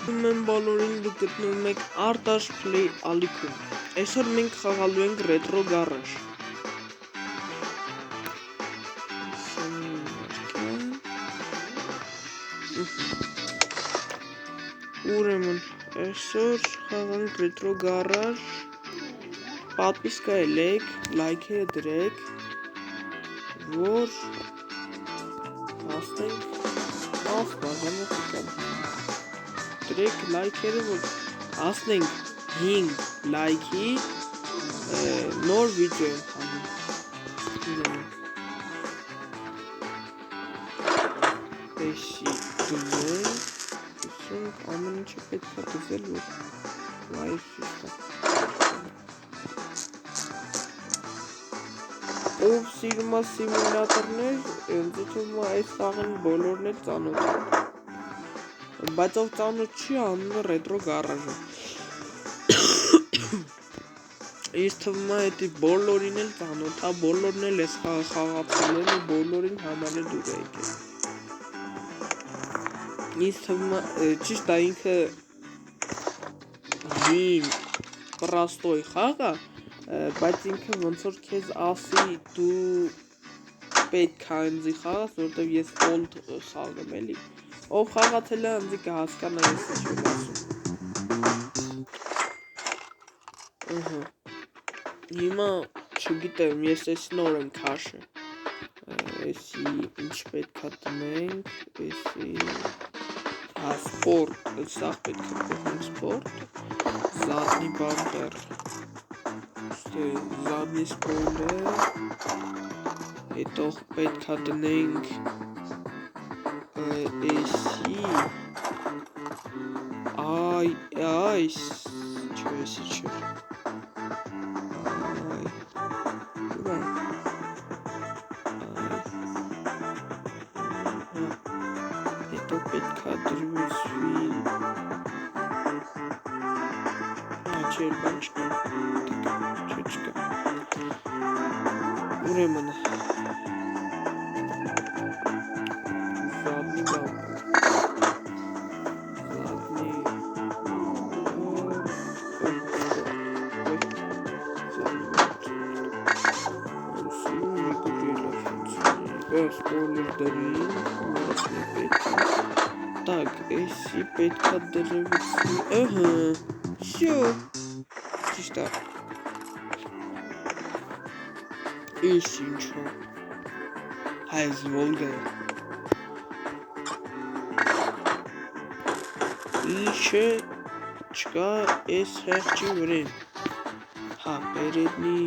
Մենք բոլորին դուք գտնվում եք Artash Play ալիքում։ Այսօր մենք խաղալու ենք Retro Garage։ Ուրեմն այսօր խաղանք Retro Garage։ Պատվիսկա ելեք, լայքերը դրեք, որ հասնենք Դրեք լայքերը, որ հասնենք 5 լայքի նոր վիդեո ենք անում։ Էսի դուզենք, ամեն ինչը պետք է դուզել, որ լայվ շիշտա։ Ով սիրում է սիմուլյատորներ, ինձ թվում է այս խաղին բոլորն էլ ծանոթ են։ Բայց ով ծանոթ չի, անունը Retro Garage-ը։ Ինձ թվում է էդի բոլորին էլ ծանոթ է, բոլորն էլ ես խաղացել են ու բոլորին համար է դուր է եկել։ Ինձ թվում է, ճիշտ է ինքը հին պրաստոյ խաղ է, բայց ինքը ոնց որ քեզ ասի դու պետք է ինձի խաղաս, որտեվ ես old խաղ եմ էլի։ Ով խաղացել է ինձի կհասկանա ես ինչ եմ ասում։ Հիմա չգիտեմ, ես էս նոր եմ քաշը։ Էսի ինչ պետք է տնենք, էսի սպորտ, սաղ պետք է տնենք սպորտ, զատնի բամպեր, զատնի սպոյլեր, հետո պետք է տնենք էսի, այս, չէ, էսի չէ, հետո պետք է դրվեցվի, չէր բան չկա, չկա, ուրեմն, զատնի բան, Սպոյլեր դրին, так, էսի պետք է դրվեցվի, всё, ճիշտ է, էս ինչո, հայզ Volga, ինչը չկա էս հեղջի վրեն, հա, պերեդնի,